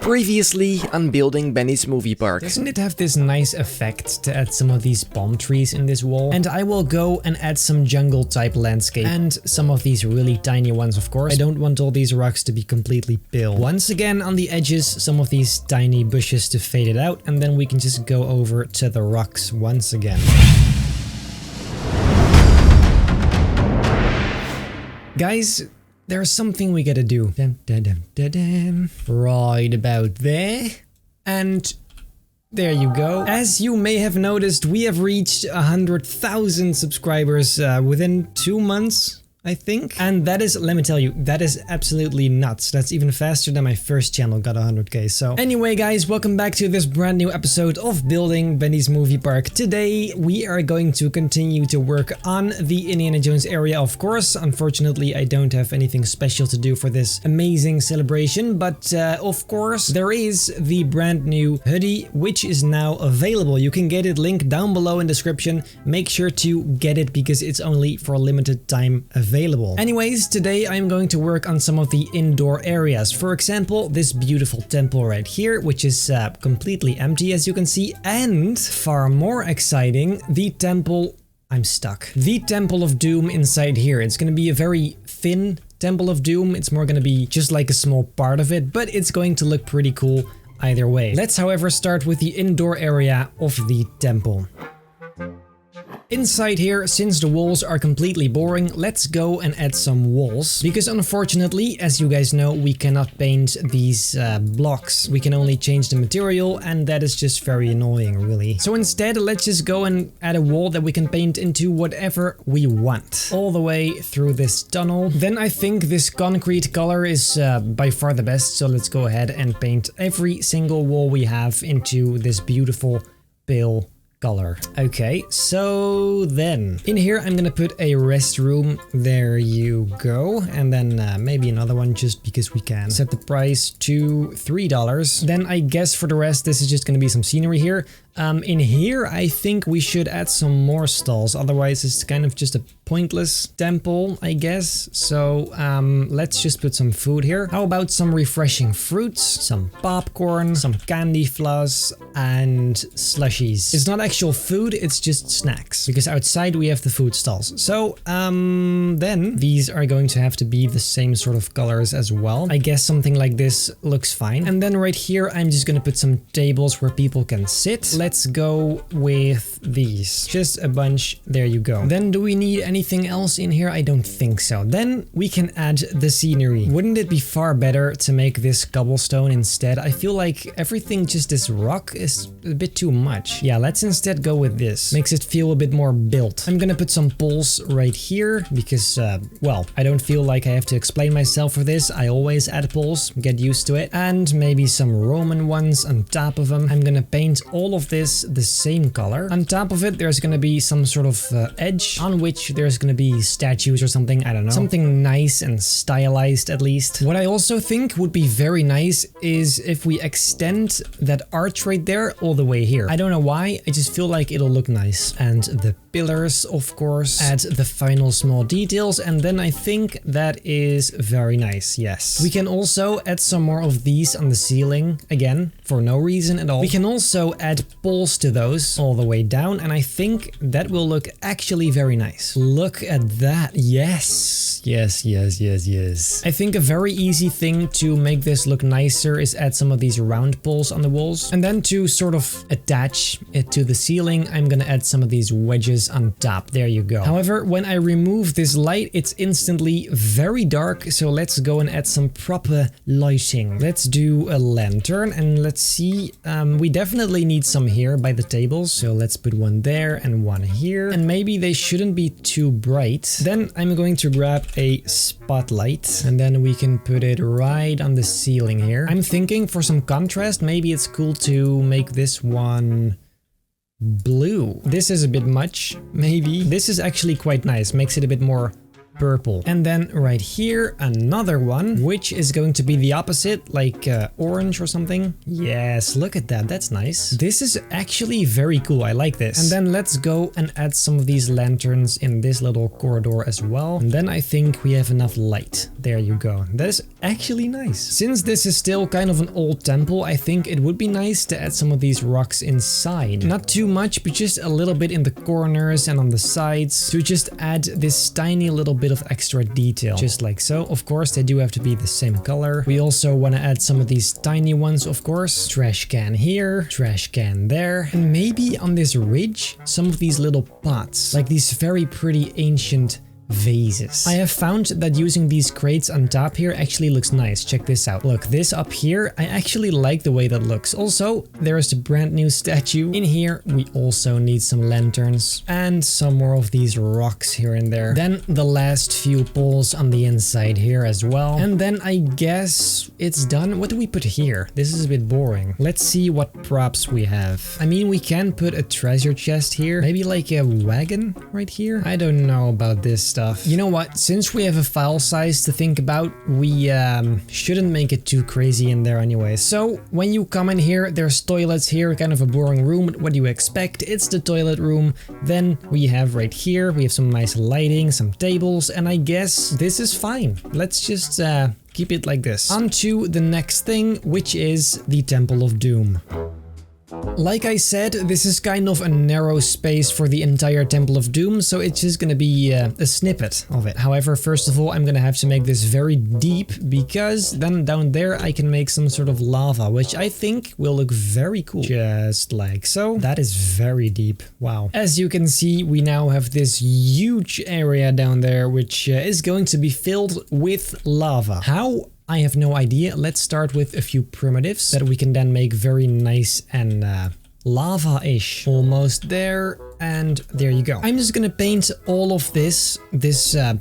Previously on building Benny's movie park. Doesn't it have this nice effect to add some of these palm trees in this wall? And I will go and add some jungle type landscape and some of these really tiny ones, of course. I don't want all these rocks to be completely pale. Once again on the edges, some of these tiny bushes to fade it out, and then we can just go over to the rocks once again. Guys, there's something we gotta do. Right about there. And there you go. As you may have noticed, we have reached 100,000 subscribers within 2 months, I think. And that is, let me tell you, that is absolutely nuts. That's even faster than my first channel got 100k. So anyway, guys, welcome back to this brand new episode of Building Benny's Movie Park. Today, we are going to continue to work on the Indiana Jones area, of course. Unfortunately, I don't have anything special to do for this amazing celebration. But of course, there is the brand new hoodie, which is now available. You can get it linked down below in the description. Make sure to get it because it's only for a limited time available. Anyways, today I'm going to work on some of the indoor areas. For example, this beautiful temple right here, which is completely empty, as you can see. And far more exciting, the temple... I'm stuck. The Temple of Doom inside here. It's going to be a very thin Temple of Doom. It's more going to be just like a small part of it, but it's going to look pretty cool either way. Let's, however, start with the indoor area of the temple. Inside here, since the walls are completely boring, let's go and add some walls. Because unfortunately, as you guys know, we cannot paint these blocks. We can only change the material, and that is just very annoying, really. So instead, let's just go and add a wall that we can paint into whatever we want. All the way through this tunnel. Then I think this concrete color is by far the best. So let's go ahead and paint every single wall we have into this beautiful pale color. Okay, so then in here I'm gonna put a restroom. There you go. And then maybe another one just because we can. Set the price to $3. Then I guess for the rest this is just gonna be some scenery here. In here I think we should add some more stalls, otherwise it's kind of just a pointless temple, I guess. So let's just put some food here. How about some refreshing fruits, some popcorn, some candy floss, and slushies. It's not actual food, it's just snacks, because outside we have the food stalls. So then these are going to have to be the same sort of colors as well. I guess something like this looks fine. And then right here I'm just gonna put some tables where people can sit. Let's go with these. Just a bunch. There you go. Then do we need anything else in here? I don't think so. Then we can add the scenery. Wouldn't it be far better to make this cobblestone instead? I feel like everything just this rock is a bit too much. Yeah, let's instead go with this. Makes it feel a bit more built. I'm gonna put some poles right here because, well, I don't feel like I have to explain myself for this. I always add poles. Get used to it. And maybe some Roman ones on top of them. I'm gonna paint all of this the same color. On top of it, there's gonna be some sort of edge on which there's gonna be statues or something. I don't know. Something nice and stylized at least. What I also think would be very nice is if we extend that arch right there all the way here. I don't know why, I just feel like it'll look nice. And the pillars, of course, add the final small details, and then I think that is very nice, yes. We can also add some more of these on the ceiling, again, for no reason at all. We can also add poles to those all the way down, and I think that will look actually very nice. Look at that, yes. Yes, yes, yes, yes. I think a very easy thing to make this look nicer is add some of these round poles on the walls, and then to sort of attach it to the ceiling, I'm gonna add some of these wedges on top. There you go. However, when I remove this light, it's instantly very dark, so let's go and add some proper lighting. Let's do a lantern, and let's see, we definitely need some here by the tables, so let's put one there and one here, and maybe they shouldn't be too bright. Then I'm going to grab a spotlight, and then we can put it right on the ceiling here. I'm thinking for some contrast, maybe it's cool to make this one blue. This is a bit much, maybe. This is actually quite nice, makes it a bit more purple. And then right here, another one, which is going to be the opposite, like orange or something. Yes, look at that. That's nice. This is actually very cool. I like this. And then let's go and add some of these lanterns in this little corridor as well. And then I think we have enough light. There you go. That is actually nice. Since this is still kind of an old temple, I think it would be nice to add some of these rocks inside. Not too much, but just a little bit in the corners and on the sides to just add this tiny little bit of extra detail. Just like so. Of course, they do have to be the same color. We also want to add some of these tiny ones, of course. Trash can here, trash can there. And maybe on this ridge, some of these little pots, like these very pretty ancient vases. I have found that using these crates on top here actually looks nice. Check this out. Look, this up here, I actually like the way that looks. Also, there is the brand new statue. In here, we also need some lanterns and some more of these rocks here and there. Then the last few poles on the inside here as well. And then I guess it's done. What do we put here? This is a bit boring. Let's see what props we have. I mean, we can put a treasure chest here. Maybe like a wagon right here. I don't know about this stuff. You know what? Since we have a file size to think about, we shouldn't make it too crazy in there anyway. So when you come in here, there's toilets here, kind of a boring room, but what do you expect? It's the toilet room. Then we have right here, we have some nice lighting, some tables, and I guess this is fine. Let's just keep it like this. On to the next thing, which is the Temple of Doom. Like I said, this is kind of a narrow space for the entire Temple of Doom, so it's just gonna be a snippet of it. However, first of all, I'm gonna have to make this very deep, because then down there I can make some sort of lava, which I think will look very cool. Just like so. That is very deep. Wow. As you can see, we now have this huge area down there, which is going to be filled with lava. How? I have no idea. Let's start with a few primitives that we can then make very nice and lava-ish. Almost there, and there you go. I'm just gonna paint all of this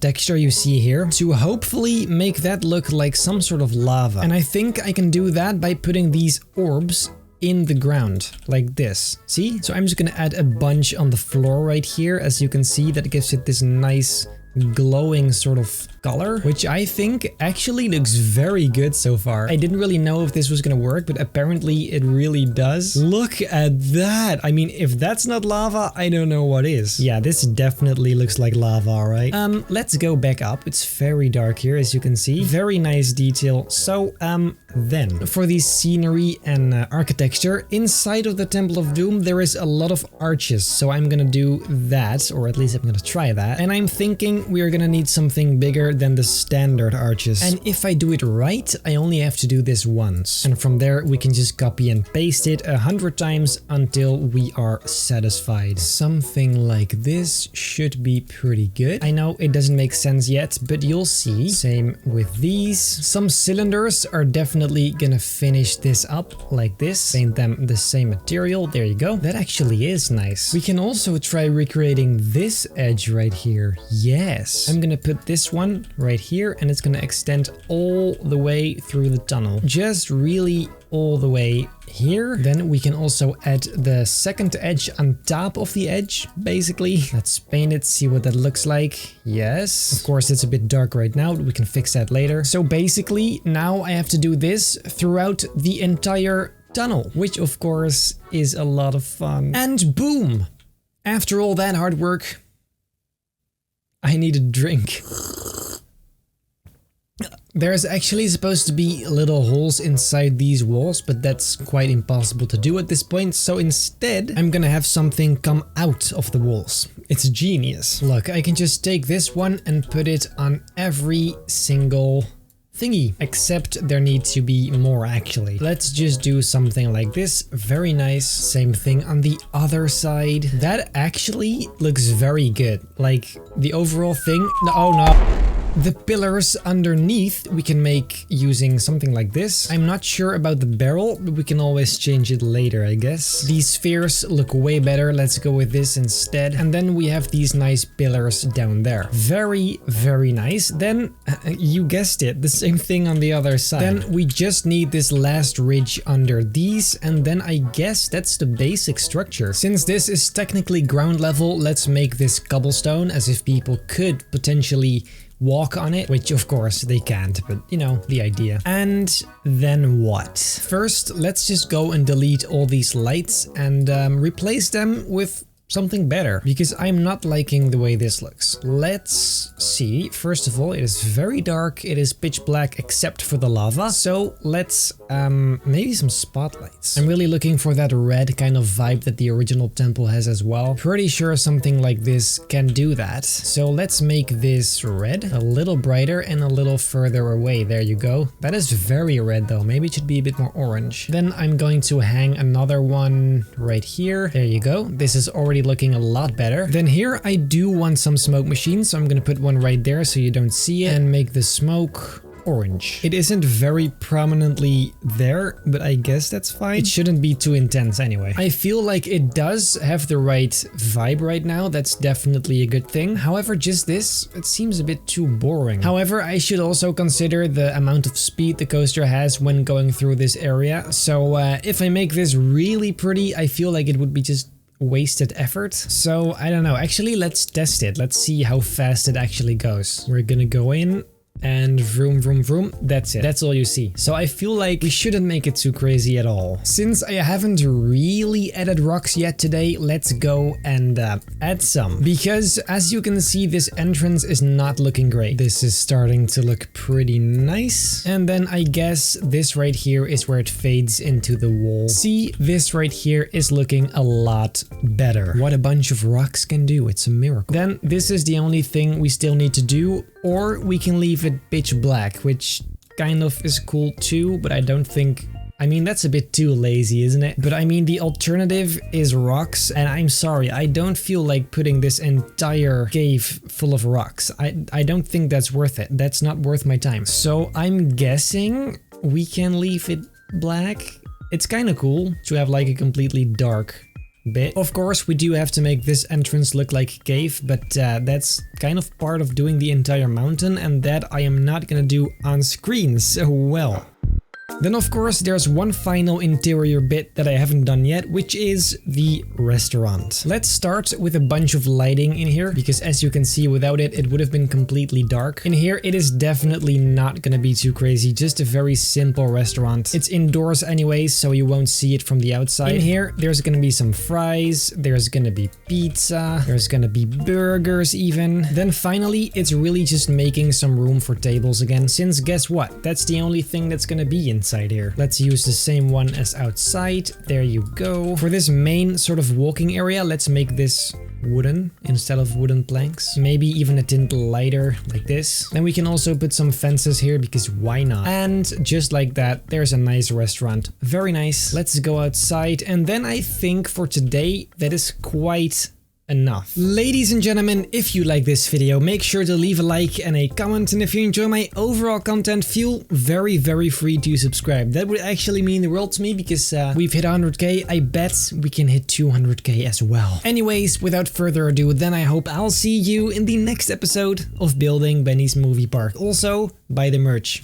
texture you see here to hopefully make that look like some sort of lava. And I think I can do that by putting these orbs in the ground, like this. See? So I'm just gonna add a bunch on the floor right here. As you can see, that gives it this nice glowing sort of color, which I think actually looks very good so far. I didn't really know if this was gonna work, but apparently it really does. Look at that! I mean, if that's not lava, I don't know what is. Yeah, this definitely looks like lava, right? Let's go back up. It's very dark here, as you can see. Very nice detail. So, then, for the scenery and architecture, inside of the Temple of Doom, there is a lot of arches. So I'm gonna do that, or at least I'm gonna try that. And I'm thinking we are gonna need something bigger than the standard arches. And if I do it right, I only have to do this once. And from there, we can just copy and paste it 100 times until we are satisfied. Something like this should be pretty good. I know it doesn't make sense yet, but you'll see. Same with these. Some cylinders are definitely gonna finish this up like this. Paint them the same material. There you go. That actually is nice. We can also try recreating this edge right here. Yes. I'm gonna put this one right here, and it's gonna extend all the way through the tunnel. Just really all the way here. Then we can also add the second edge on top of the edge, basically. Let's paint it, see what that looks like. Yes. Of course, it's a bit dark right now, but we can fix that later. So basically, now I have to do this throughout the entire tunnel, which of course is a lot of fun. And boom! After all that hard work, I need a drink. There's actually supposed to be little holes inside these walls, but that's quite impossible to do at this point. So instead, I'm gonna have something come out of the walls. It's genius. Look, I can just take this one and put it on every single thingy, except there needs to be more actually. Let's just do something like this. Very nice. Same thing on the other side. That actually looks very good. Like the overall thing. Oh no. The pillars underneath we can make using something like this. I'm not sure about the barrel, but we can always change it later, I guess. These spheres look way better. Let's go with this instead. And then we have these nice pillars down there. Very, very nice. Then, you guessed it, the same thing on the other side. Then we just need this last ridge under these, and then I guess that's the basic structure. Since this is technically ground level, let's make this cobblestone, as if people could potentially walk on it, which of course they can't, but you know, the idea. And then what? First, let's just go and delete all these lights and replace them with something better, because I'm not liking the way this looks. Let's see. First of all, it is very dark. It is pitch black except for the lava. So let's maybe some spotlights. I'm really looking for that red kind of vibe that the original temple has as well. Pretty sure something like this can do that. So let's make this red a little brighter and a little further away. There you go. That is very red though. Maybe it should be a bit more orange. Then I'm going to hang another one right here. There you go. This is already looking a lot better. Then here I do want some smoke machines, so I'm gonna put one right there so you don't see it and make the smoke orange. It isn't very prominently there, but I guess that's fine. It shouldn't be too intense anyway. I feel like it does have the right vibe right now. That's definitely a good thing. However, just this, it seems a bit too boring. However, I should also consider the amount of speed the coaster has when going through this area. So if I make this really pretty, I feel like it would be just wasted effort. So I don't know. Actually, let's test it. Let's see how fast it actually goes. We're gonna go in and vroom, vroom, vroom. That's it. That's all you see. So I feel like we shouldn't make it too crazy at all. Since I haven't really added rocks yet today, let's go and add some. Because as you can see, this entrance is not looking great. This is starting to look pretty nice. And then I guess this right here is where it fades into the wall. See, this right here is looking a lot better. What a bunch of rocks can do. It's a miracle. Then this is the only thing we still need to do, or we can leave it pitch black, which kind of is cool too, but I don't think... I mean, that's a bit too lazy, isn't it? But I mean, the alternative is rocks, and I'm sorry, I don't feel like putting this entire cave full of rocks. I don't think that's worth it. That's not worth my time. So I'm guessing we can leave it black. It's kind of cool to have like a completely dark bit. Of course, we do have to make this entrance look like a cave, but that's kind of part of doing the entire mountain, and that I am not gonna do on screen, so well. Then of course there's one final interior bit that I haven't done yet, which is the restaurant. Let's start with a bunch of lighting in here, because as you can see, without it, it would have been completely dark. In here it is definitely not gonna be too crazy, just a very simple restaurant. It's indoors anyways, so you won't see it from the outside. In here there's gonna be some fries, there's gonna be pizza, there's gonna be burgers even. Then finally it's really just making some room for tables again, since guess what? That's the only thing that's gonna be inside here. Let's use the same one as outside. There you go. For this main sort of walking area, let's make this wooden instead of wooden planks. Maybe even a tint lighter like this. Then we can also put some fences here, because why not? And just like that, there's a nice restaurant. Very nice. Let's go outside. And then I think for today, that is quite enough. Ladies and gentlemen, if you like this video, make sure to leave a like and a comment, and if you enjoy my overall content, feel very free to subscribe. That would actually mean the world to me, because we've hit 100k. I bet we can hit 200k as well. Anyways, without further ado, then I hope I'll see you in the next episode of Building Benny's Movie Park. Also, buy the merch.